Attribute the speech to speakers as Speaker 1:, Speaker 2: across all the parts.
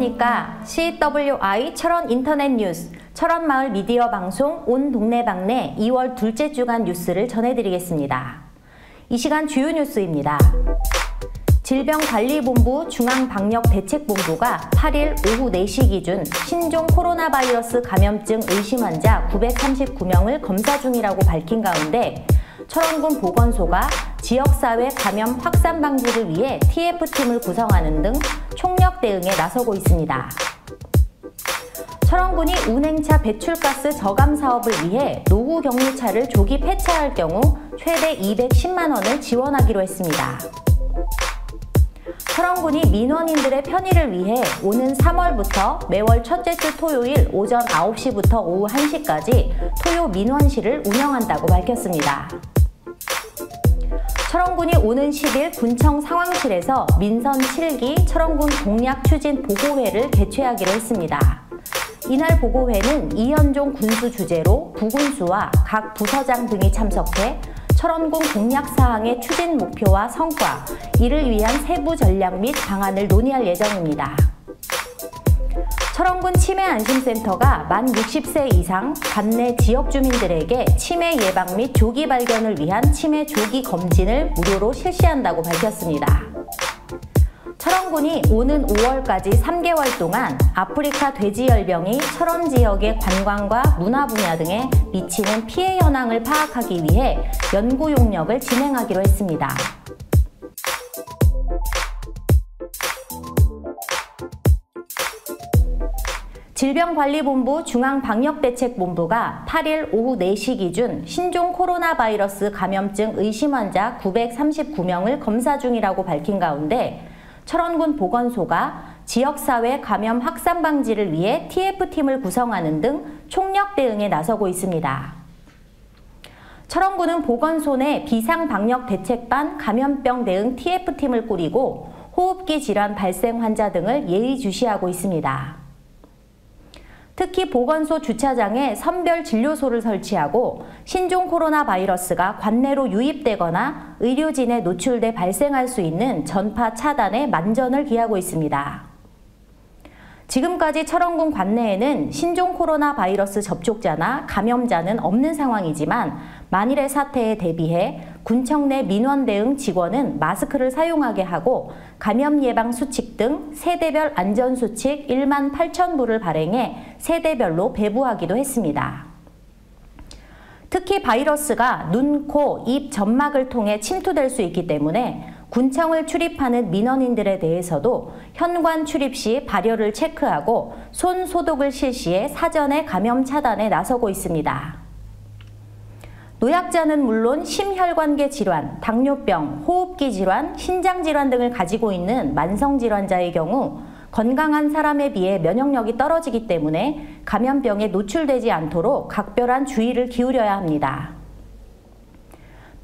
Speaker 1: 안녕하십니까. CWI 철원 인터넷 뉴스, 철원마을 미디어 방송 온 동네방네 2월 둘째 주간 뉴스를 전해드리겠습니다. 이 시간 주요 뉴스입니다. 질병관리본부 중앙방역대책본부가 8일 오후 4시 기준 신종 코로나 바이러스 감염증 의심 환자 939명을 검사 중이라고 밝힌 가운데 철원군 보건소가 지역사회 감염 확산 방지를 위해 TF팀을 구성하는 등 총력 대응에 나서고 있습니다. 철원군이 운행차 배출가스 저감 사업을 위해 노후 경유차를 조기 폐차할 경우 최대 210만 원을 지원하기로 했습니다. 철원군이 민원인들의 편의를 위해 오는 3월부터 매월 첫째 주 토요일 오전 9시부터 오후 1시까지 토요 민원실을 운영한다고 밝혔습니다. 철원군이 오는 10일 군청 상황실에서 민선 7기 철원군 공약 추진 보고회를 개최하기로 했습니다. 이날 보고회는 이현종 군수 주재로 부군수와 각 부서장 등이 참석해 철원군 공약사항의 추진 목표와 성과, 이를 위한 세부 전략 및 방안을 논의할 예정입니다. 철원군 치매안심센터가 만 60세 이상 관내 지역 주민들에게 치매 예방 및 조기 발견을 위한 치매 조기 검진을 무료로 실시한다고 밝혔습니다. 철원군이 오는 5월까지 3개월 동안 아프리카 돼지열병이 철원 지역의 관광과 문화 분야 등에 미치는 피해 현황을 파악하기 위해 연구 용역을 진행하기로 했습니다. 질병관리본부 중앙방역대책본부가 8일 오후 4시 기준 신종 코로나 바이러스 감염증 의심 환자 939명을 검사 중이라고 밝힌 가운데 철원군 보건소가 지역사회 감염 확산 방지를 위해 TF팀을 구성하는 등 총력 대응에 나서고 있습니다. 철원군은 보건소 내 비상방역대책반 감염병 대응 TF팀을 꾸리고 호흡기 질환 발생 환자 등을 예의주시하고 있습니다. 특히 보건소 주차장에 선별 진료소를 설치하고 신종 코로나 바이러스가 관내로 유입되거나 의료진에 노출돼 발생할 수 있는 전파 차단에 만전을 기하고 있습니다. 지금까지 철원군 관내에는 신종 코로나 바이러스 접촉자나 감염자는 없는 상황이지만 만일의 사태에 대비해 군청 내 민원 대응 직원은 마스크를 사용하게 하고 감염 예방 수칙 등 세대별 안전수칙 1만 8천 부를 발행해 세대별로 배부하기도 했습니다. 특히 바이러스가 눈, 코, 입, 점막을 통해 침투될 수 있기 때문에 군청을 출입하는 민원인들에 대해서도 현관 출입 시 발열을 체크하고 손 소독을 실시해 사전에 감염 차단에 나서고 있습니다. 노약자는 물론 심혈관계 질환, 당뇨병, 호흡기 질환, 신장 질환 등을 가지고 있는 만성 질환자의 경우 건강한 사람에 비해 면역력이 떨어지기 때문에 감염병에 노출되지 않도록 각별한 주의를 기울여야 합니다.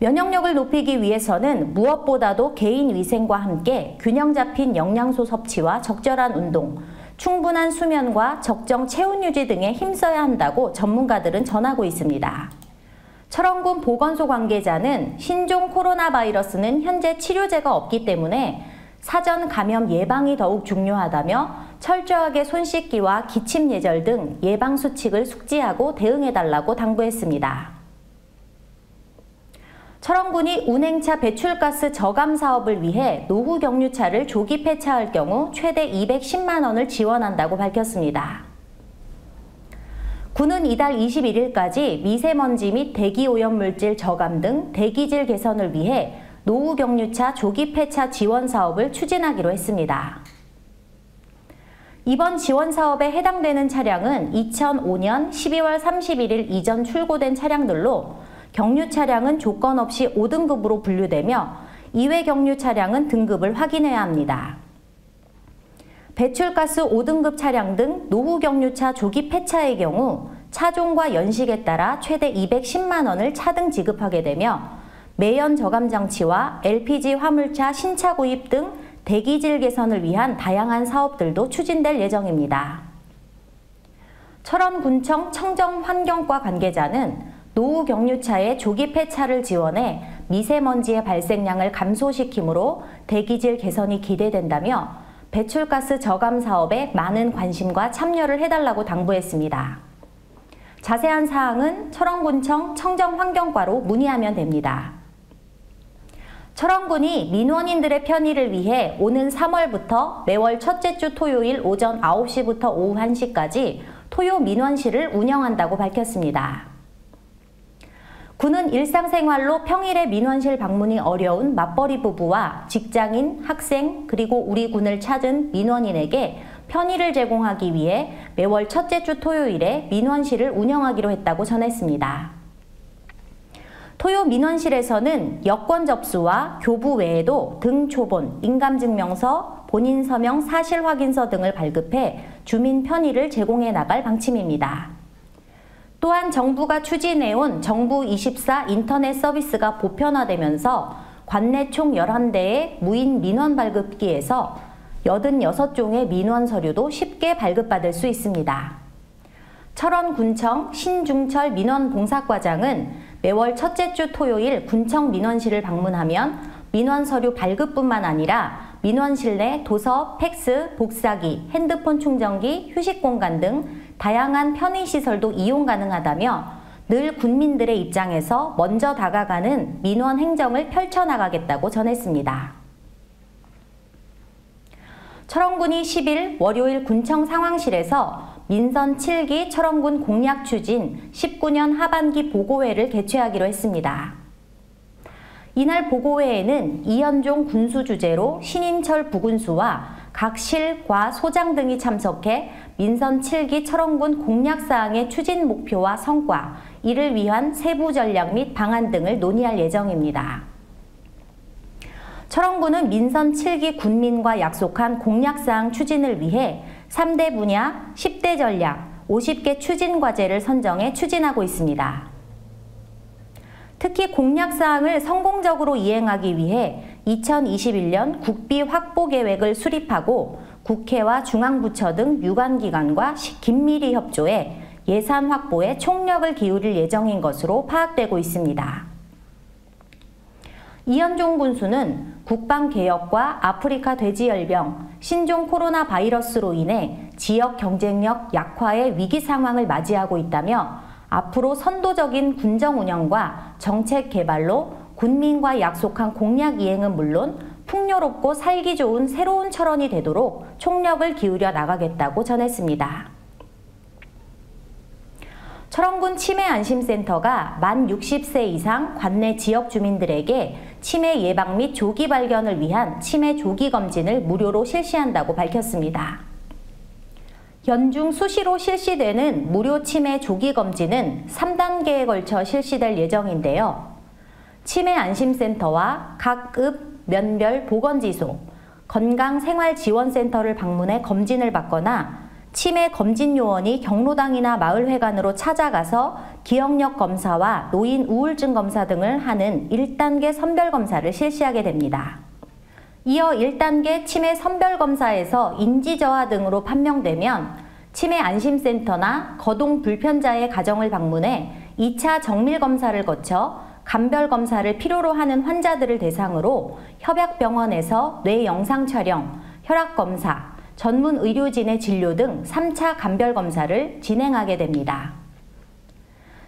Speaker 1: 면역력을 높이기 위해서는 무엇보다도 개인 위생과 함께 균형 잡힌 영양소 섭취와 적절한 운동, 충분한 수면과 적정 체온 유지 등에 힘써야 한다고 전문가들은 전하고 있습니다. 철원군 보건소 관계자는 신종 코로나 바이러스는 현재 치료제가 없기 때문에 사전 감염 예방이 더욱 중요하다며 철저하게 손 씻기와 기침 예절 등 예방 수칙을 숙지하고 대응해달라고 당부했습니다. 철원군이 운행차 배출가스 저감 사업을 위해 노후 경유차를 조기 폐차할 경우 최대 210만 원을 지원한다고 밝혔습니다. 군은 이달 21일까지 미세먼지 및 대기오염물질 저감 등 대기질 개선을 위해 노후 경유차 조기 폐차 지원 사업을 추진하기로 했습니다. 이번 지원 사업에 해당되는 차량은 2005년 12월 31일 이전 출고된 차량들로 경유 차량은 조건 없이 5등급으로 분류되며 이외 경유 차량은 등급을 확인해야 합니다. 배출가스 5등급 차량 등 노후 경유차 조기 폐차의 경우 차종과 연식에 따라 최대 210만 원을 차등 지급하게 되며 매연 저감 장치와 LPG 화물차 신차 구입 등 대기질 개선을 위한 다양한 사업들도 추진될 예정입니다. 철원군청 청정환경과 관계자는 노후 경유차의 조기 폐차를 지원해 미세먼지의 발생량을 감소시키므로 대기질 개선이 기대된다며 배출가스 저감 사업에 많은 관심과 참여를 해달라고 당부했습니다. 자세한 사항은 철원군청 청정환경과로 문의하면 됩니다. 철원군이 민원인들의 편의를 위해 오는 3월부터 매월 첫째 주 토요일 오전 9시부터 오후 1시까지 토요 민원실을 운영한다고 밝혔습니다. 군은 일상생활로 평일에 민원실 방문이 어려운 맞벌이 부부와 직장인, 학생, 그리고 우리 군을 찾은 민원인에게 편의를 제공하기 위해 매월 첫째 주 토요일에 민원실을 운영하기로 했다고 전했습니다. 토요 민원실에서는 여권 접수와 교부 외에도 등초본, 인감증명서, 본인 서명 사실확인서 등을 발급해 주민 편의를 제공해 나갈 방침입니다. 또한 정부가 추진해온 정부24 인터넷 서비스가 보편화되면서 관내 총 11대의 무인 민원 발급기에서 86종의 민원 서류도 쉽게 발급받을 수 있습니다. 철원군청 신중철 민원봉사과장은 매월 첫째 주 토요일 군청 민원실을 방문하면 민원 서류 발급뿐만 아니라 민원실 내 도서, 팩스, 복사기, 핸드폰 충전기, 휴식 공간 등 다양한 편의시설도 이용 가능하다며 늘 군민들의 입장에서 먼저 다가가는 민원 행정을 펼쳐나가겠다고 전했습니다. 철원군이 10일 월요일 군청 상황실에서 민선 7기 철원군 공약 추진 19년 하반기 보고회를 개최하기로 했습니다. 이날 보고회에는 이현종 군수 주재로 신인철 부군수와 각 실, 과, 소장 등이 참석해 민선 7기 철원군 공약사항의 추진 목표와 성과, 이를 위한 세부 전략 및 방안 등을 논의할 예정입니다. 철원군은 민선 7기 군민과 약속한 공약사항 추진을 위해 3대 분야, 10대 전략, 50개 추진 과제를 선정해 추진하고 있습니다. 특히 공약사항을 성공적으로 이행하기 위해 2021년 국비 확보 계획을 수립하고 국회와 중앙부처 등 유관기관과 긴밀히 협조해 예산 확보에 총력을 기울일 예정인 것으로 파악되고 있습니다. 이현종 군수는 국방개혁과 아프리카 돼지열병, 신종 코로나 바이러스로 인해 지역 경쟁력 약화의 위기 상황을 맞이하고 있다며 앞으로 선도적인 군정 운영과 정책 개발로 군민과 약속한 공약 이행은 물론 풍요롭고 살기 좋은 새로운 철원이 되도록 총력을 기울여 나가겠다고 전했습니다. 철원군 치매안심센터가 만 60세 이상 관내 지역 주민들에게 치매 예방 및 조기 발견을 위한 치매 조기 검진을 무료로 실시한다고 밝혔습니다. 연중 수시로 실시되는 무료 치매 조기 검진은 3단계에 걸쳐 실시될 예정인데요. 치매안심센터와 각 읍, 면별 보건지소, 건강생활지원센터를 방문해 검진을 받거나 치매 검진 요원이 경로당이나 마을회관으로 찾아가서 기억력 검사와 노인 우울증 검사 등을 하는 1단계 선별검사를 실시하게 됩니다. 이어 1단계 치매 선별검사에서 인지저하 등으로 판명되면 치매안심센터나 거동 불편자의 가정을 방문해 2차 정밀검사를 거쳐 감별검사를 필요로 하는 환자들을 대상으로 협약병원에서 뇌 영상 촬영, 혈압검사, 전문 의료진의 진료 등 3차 감별검사를 진행하게 됩니다.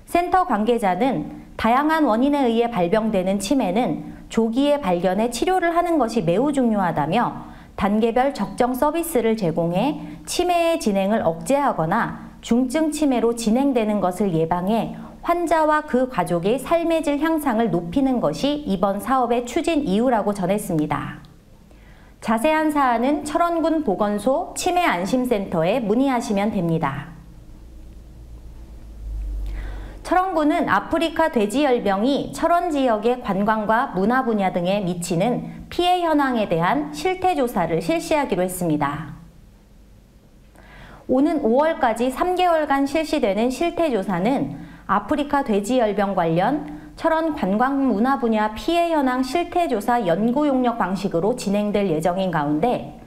Speaker 1: 센터 관계자는 다양한 원인에 의해 발병되는 치매는 조기에 발견해 치료를 하는 것이 매우 중요하다며 단계별 적정 서비스를 제공해 치매의 진행을 억제하거나 중증 치매로 진행되는 것을 예방해 환자와 그 가족의 삶의 질 향상을 높이는 것이 이번 사업의 추진 이유라고 전했습니다. 자세한 사안은 철원군 보건소 치매안심센터에 문의하시면 됩니다. 철원군은 아프리카 돼지열병이 철원 지역의 관광과 문화 분야 등에 미치는 피해 현황에 대한 실태조사를 실시하기로 했습니다. 오는 5월까지 3개월간 실시되는 실태조사는 아프리카 돼지열병 관련 철원 관광 문화 분야 피해 현황 실태조사 연구 용역 방식으로 진행될 예정인 가운데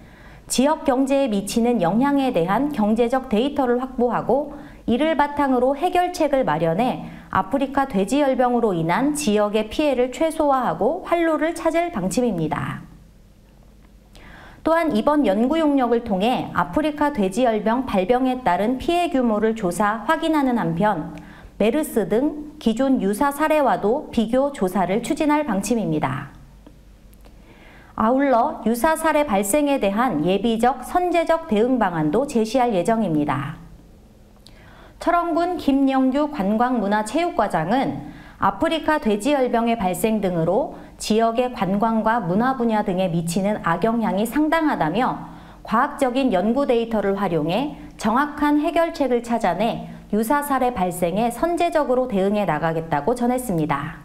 Speaker 1: 지역 경제에 미치는 영향에 대한 경제적 데이터를 확보하고 이를 바탕으로 해결책을 마련해 아프리카 돼지열병으로 인한 지역의 피해를 최소화하고 활로를 찾을 방침입니다. 또한 이번 연구 용역을 통해 아프리카 돼지열병 발병에 따른 피해 규모를 조사, 확인하는 한편 메르스 등 기존 유사 사례와도 비교 조사를 추진할 방침입니다. 아울러 유사 사례 발생에 대한 예비적, 선제적 대응 방안도 제시할 예정입니다. 철원군 김영규 관광문화체육과장은 아프리카 돼지열병의 발생 등으로 지역의 관광과 문화 분야 등에 미치는 악영향이 상당하다며 과학적인 연구 데이터를 활용해 정확한 해결책을 찾아내 유사 사례 발생에 선제적으로 대응해 나가겠다고 전했습니다.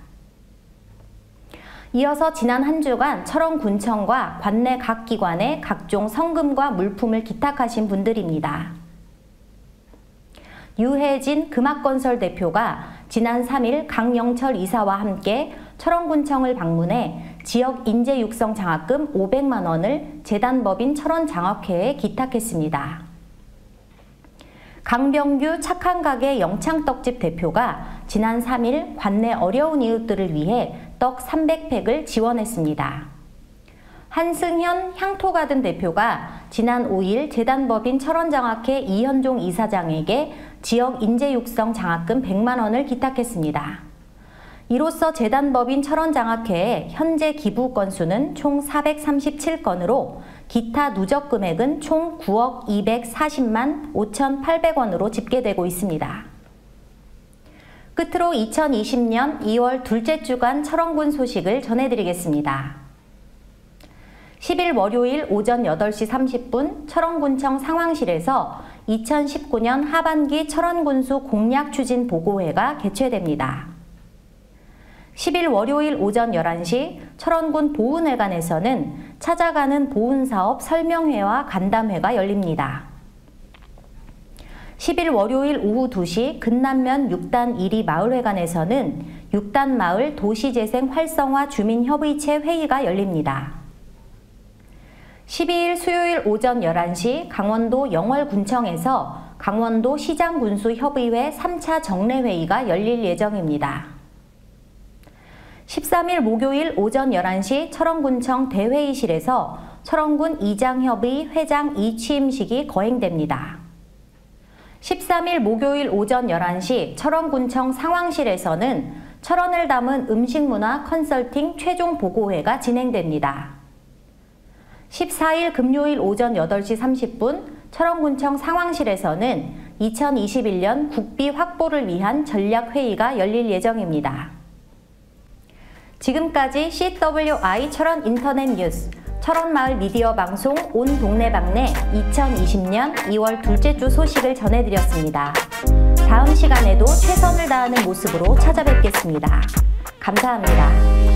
Speaker 1: 이어서 지난 한 주간 철원군청과 관내 각 기관에 각종 성금과 물품을 기탁하신 분들입니다. 유혜진 금학건설 대표가 지난 3일 강영철 이사와 함께 철원군청을 방문해 지역 인재 육성 장학금 500만 원을 재단법인 철원장학회에 기탁했습니다. 강병규 착한 가게 영창떡집 대표가 지난 3일 관내 어려운 이웃들을 위해 떡 300팩을 지원했습니다. 한승현 향토가든 대표가 지난 5일 재단법인 철원장학회 이현종 이사장에게 지역 인재 육성 장학금 100만 원을 기탁했습니다. 이로써 재단법인 철원장학회의 현재 기부 건수는 총 437건으로 기타 누적 금액은 총 9억 240만 5,800원으로 집계되고 있습니다. 끝으로 2020년 2월 둘째 주간 철원군 소식을 전해드리겠습니다. 10일 월요일 오전 8시 30분 철원군청 상황실에서 2019년 하반기 철원군수 공약 추진 보고회가 개최됩니다. 10일 월요일 오전 11시 철원군 보훈회관에서는 찾아가는 보훈사업 설명회와 간담회가 열립니다. 10일 월요일 오후 2시 근남면 6단 1위 마을회관에서는 6단 마을 도시재생 활성화 주민협의체 회의가 열립니다. 12일 수요일 오전 11시 강원도 영월군청에서 강원도 시장군수협의회 3차 정례회의가 열릴 예정입니다. 13일 목요일 오전 11시 철원군청 대회의실에서 철원군 이장협의 회장 2취임식이 거행됩니다. 13일 목요일 오전 11시 철원군청 상황실에서는 철원을 담은 음식문화 컨설팅 최종 보고회가 진행됩니다. 14일 금요일 오전 8시 30분 철원군청 상황실에서는 2021년 국비 확보를 위한 전략회의가 열릴 예정입니다. 지금까지 CWI 철원 인터넷 뉴스 철원마을 미디어 방송 온 동네방네 2020년 2월 둘째 주 소식을 전해드렸습니다. 다음 시간에도 최선을 다하는 모습으로 찾아뵙겠습니다. 감사합니다.